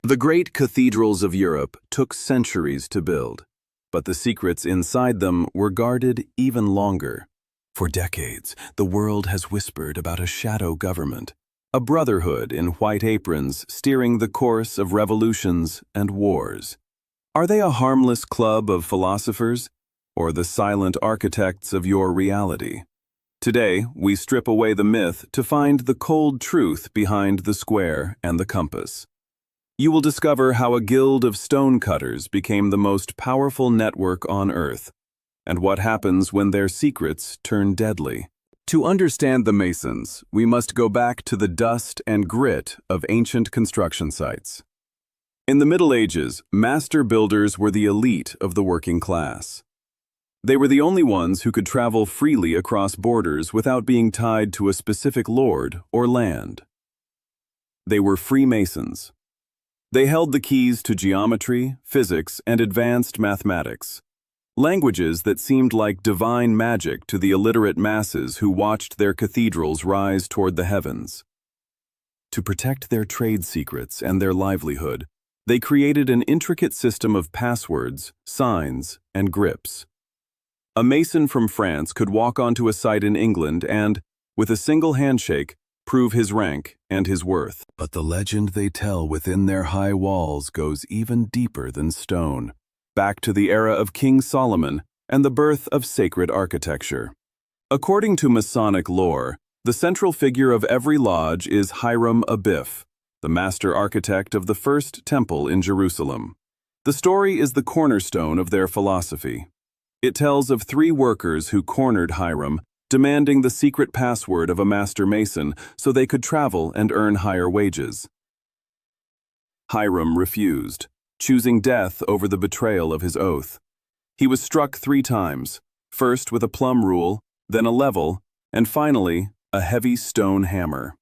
The great cathedrals of Europe took centuries to build, but the secrets inside them were guarded even longer. For decades, the world has whispered about a shadow government, a brotherhood in white aprons steering the course of revolutions and wars. Are they a harmless club of philosophers, or the silent architects of your reality? Today, we strip away the myth to find the cold truth behind the square and the compass. You will discover how a guild of stonecutters became the most powerful network on Earth, and what happens when their secrets turn deadly. To understand the Masons, we must go back to the dust and grit of ancient construction sites. In the Middle Ages, master builders were the elite of the working class. They were the only ones who could travel freely across borders without being tied to a specific lord or land. They were Freemasons. They held the keys to geometry, physics, and advanced mathematics, languages that seemed like divine magic to the illiterate masses who watched their cathedrals rise toward the heavens. To protect their trade secrets and their livelihood, they created an intricate system of passwords, signs, and grips. A Mason from France could walk onto a site in England and, with a single handshake, prove his rank and his worth. But the legend they tell within their high walls goes even deeper than stone, back to the era of King Solomon and the birth of sacred architecture. According to Masonic lore, the central figure of every lodge is Hiram Abiff, the master architect of the first temple in Jerusalem. The story is the cornerstone of their philosophy. It tells of 3 workers who cornered Hiram, demanding the secret password of a master mason so they could travel and earn higher wages. Hiram refused, choosing death over the betrayal of his oath. He was struck 3 times, first with a plumb rule, then a level, and finally, a heavy stone hammer.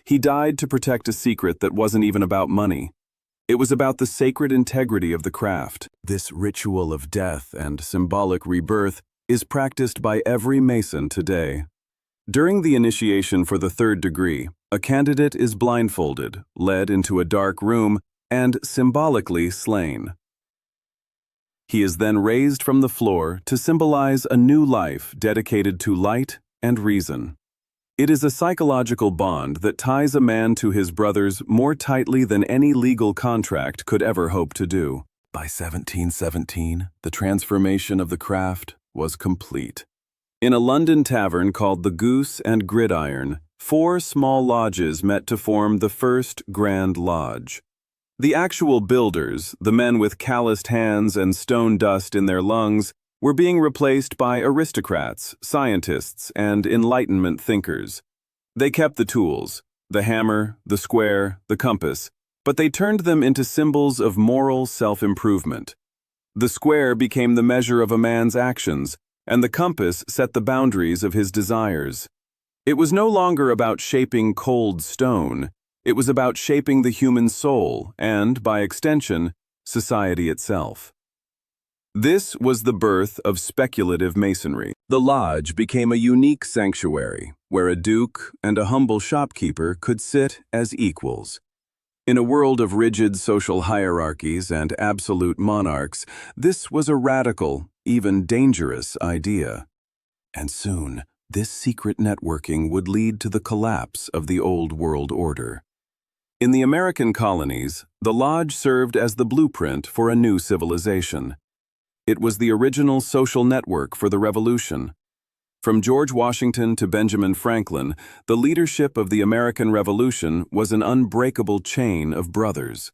He died to protect a secret that wasn't even about money. It was about the sacred integrity of the craft. This ritual of death and symbolic rebirth is practiced by every Mason today. During the initiation for the 3rd degree, a candidate is blindfolded, led into a dark room, and symbolically slain. He is then raised from the floor to symbolize a new life dedicated to light and reason. It is a psychological bond that ties a man to his brothers more tightly than any legal contract could ever hope to do. By 1717, the transformation of the craft was complete. In a London tavern called the Goose and Gridiron, 4 small lodges met to form the first Grand Lodge. The actual builders, the men with calloused hands and stone dust in their lungs, were being replaced by aristocrats, scientists, and Enlightenment thinkers. They kept the tools, the hammer, the square, the compass, but they turned them into symbols of moral self-improvement. The square became the measure of a man's actions, and the compass set the boundaries of his desires. It was no longer about shaping cold stone. It was about shaping the human soul and, by extension, society itself. This was the birth of speculative masonry. The lodge became a unique sanctuary, where a duke and a humble shopkeeper could sit as equals. In a world of rigid social hierarchies and absolute monarchs, this was a radical, even dangerous idea. And soon, this secret networking would lead to the collapse of the old world order. In the American colonies, the lodge served as the blueprint for a new civilization. It was the original social network for the Revolution. From George Washington to Benjamin Franklin, the leadership of the American Revolution was an unbreakable chain of brothers.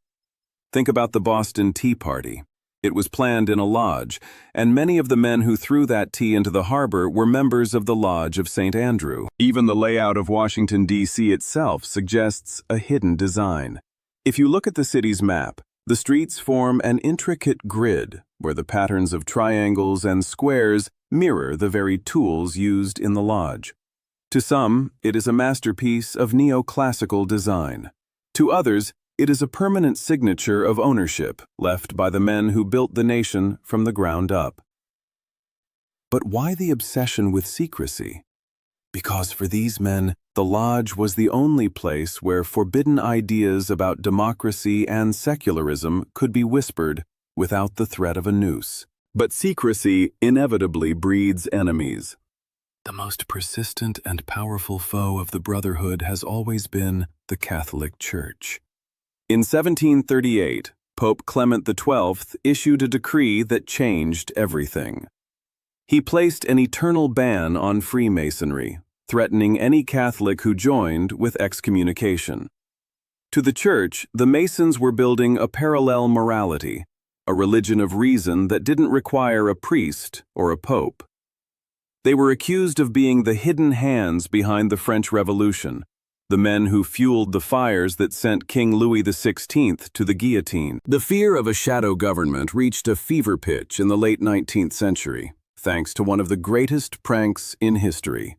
Think about the Boston Tea Party. It was planned in a lodge, and many of the men who threw that tea into the harbor were members of the Lodge of St. Andrew. Even the layout of Washington, D.C. itself suggests a hidden design. If you look at the city's map, the streets form an intricate grid where the patterns of triangles and squares mirror the very tools used in the lodge. To some, it is a masterpiece of neoclassical design. To others, it is a permanent signature of ownership left by the men who built the nation from the ground up. But why the obsession with secrecy? Because for these men, the lodge was the only place where forbidden ideas about democracy and secularism could be whispered without the threat of a noose. But secrecy inevitably breeds enemies. The most persistent and powerful foe of the Brotherhood has always been the Catholic Church. In 1738, Pope Clement XII issued a decree that changed everything. He placed an eternal ban on Freemasonry, threatening any Catholic who joined with excommunication. To the Church, the Masons were building a parallel morality, a religion of reason that didn't require a priest or a pope. They were accused of being the hidden hands behind the French Revolution, the men who fueled the fires that sent King Louis XVI to the guillotine. The fear of a shadow government reached a fever pitch in the late 19th century, thanks to one of the greatest pranks in history,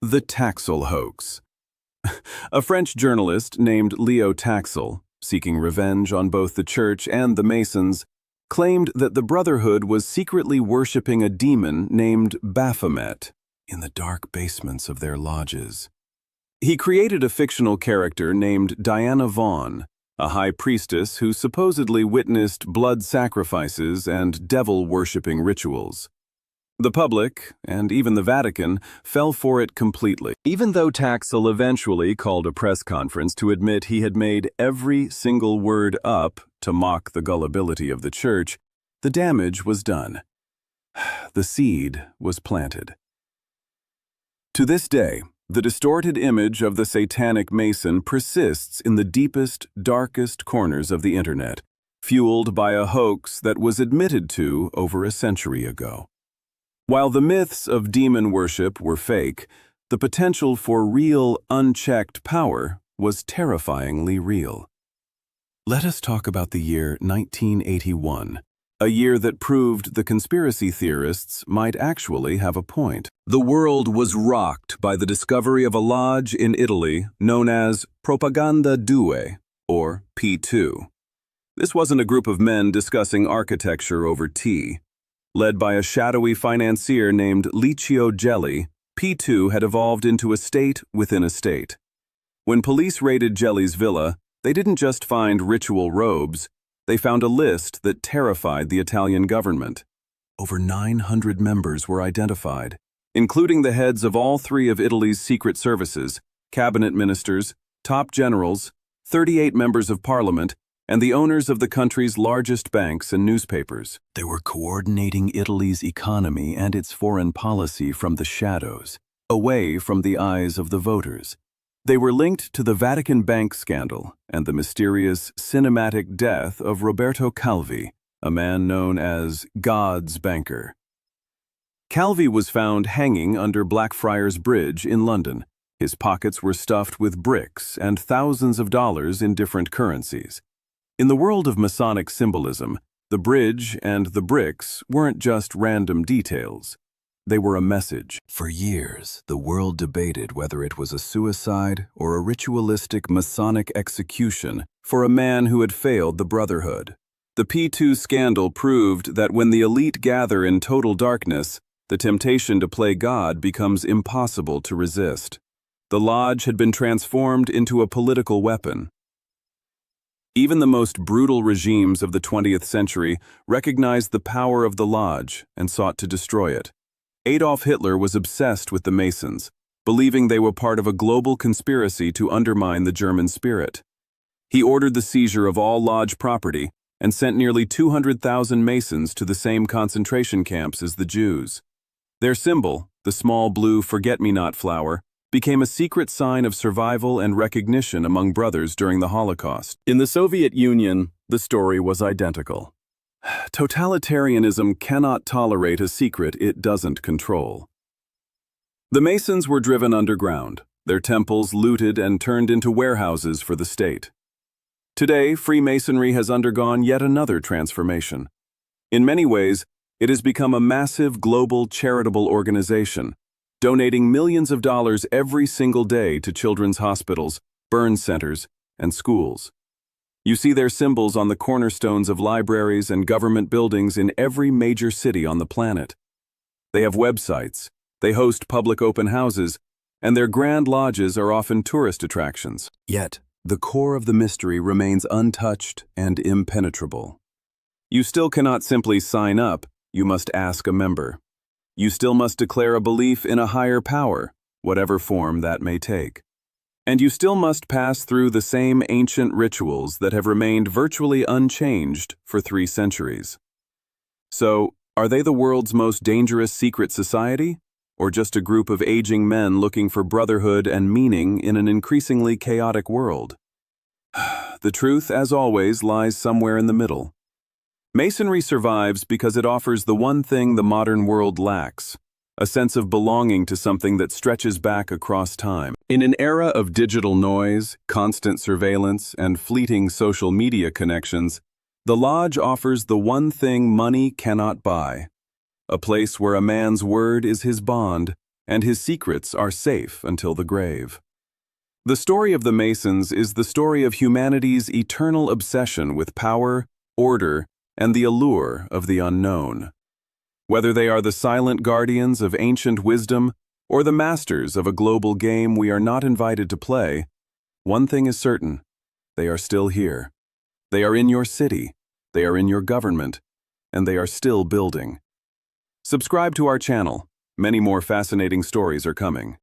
the Taxil hoax. A French journalist named Leo Taxil, seeking revenge on both the Church and the Masons, claimed that the Brotherhood was secretly worshipping a demon named Baphomet in the dark basements of their lodges. He created a fictional character named Diana Vaughn, a high priestess who supposedly witnessed blood sacrifices and devil-worshipping rituals. The public, and even the Vatican, fell for it completely. Even though Taxil eventually called a press conference to admit he had made every single word up to mock the gullibility of the Church, the damage was done. The seed was planted. To this day, the distorted image of the Satanic Mason persists in the deepest, darkest corners of the Internet, fueled by a hoax that was admitted to over a century ago. While the myths of demon worship were fake, the potential for real, unchecked power was terrifyingly real. Let us talk about the year 1981, a year that proved the conspiracy theorists might actually have a point. The world was rocked by the discovery of a lodge in Italy known as Propaganda Due, or P2. This wasn't a group of men discussing architecture over tea. Led by a shadowy financier named Licio Gelli, P2 had evolved into a state within a state. When police raided Gelli's villa, they didn't just find ritual robes, they found a list that terrified the Italian government. Over 900 members were identified, including the heads of all three of Italy's secret services, cabinet ministers, top generals, 38 members of parliament, and the owners of the country's largest banks and newspapers. They were coordinating Italy's economy and its foreign policy from the shadows, away from the eyes of the voters. They were linked to the Vatican bank scandal and the mysterious cinematic death of Roberto Calvi, a man known as God's banker. Calvi was found hanging under Blackfriars Bridge in London. His pockets were stuffed with bricks and thousands of dollars in different currencies. In the world of Masonic symbolism, the bridge and the bricks weren't just random details. They were a message. For years, the world debated whether it was a suicide or a ritualistic Masonic execution for a man who had failed the Brotherhood. The P2 scandal proved that when the elite gather in total darkness, the temptation to play God becomes impossible to resist. The lodge had been transformed into a political weapon. Even the most brutal regimes of the 20th century recognized the power of the lodge and sought to destroy it. Adolf Hitler was obsessed with the Masons, believing they were part of a global conspiracy to undermine the German spirit. He ordered the seizure of all lodge property and sent nearly 200,000 Masons to the same concentration camps as the Jews. Their symbol, the small blue forget-me-not flower, became a secret sign of survival and recognition among brothers during the Holocaust. In the Soviet Union, the story was identical. Totalitarianism cannot tolerate a secret it doesn't control. The Masons were driven underground, their temples looted and turned into warehouses for the state. Today, Freemasonry has undergone yet another transformation. In many ways, it has become a massive global charitable organization, donating millions of dollars every single day to children's hospitals, burn centers, and schools. You see their symbols on the cornerstones of libraries and government buildings in every major city on the planet. They have websites, they host public open houses, and their grand lodges are often tourist attractions. Yet, the core of the mystery remains untouched and impenetrable. You still cannot simply sign up, you must ask a member. You still must declare a belief in a higher power, whatever form that may take. And you still must pass through the same ancient rituals that have remained virtually unchanged for 3 centuries. So, are they the world's most dangerous secret society? Or just a group of aging men looking for brotherhood and meaning in an increasingly chaotic world? The truth, as always, lies somewhere in the middle. Masonry survives because it offers the one thing the modern world lacks: a sense of belonging to something that stretches back across time. In an era of digital noise, constant surveillance, and fleeting social media connections, the Lodge offers the one thing money cannot buy: a place where a man's word is his bond, and his secrets are safe until the grave. The story of the Masons is the story of humanity's eternal obsession with power, order, and the allure of the unknown. Whether they are the silent guardians of ancient wisdom or the masters of a global game we are not invited to play, one thing is certain: they are still here. They are in your city, they are in your government, and they are still building. Subscribe to our channel. Many more fascinating stories are coming.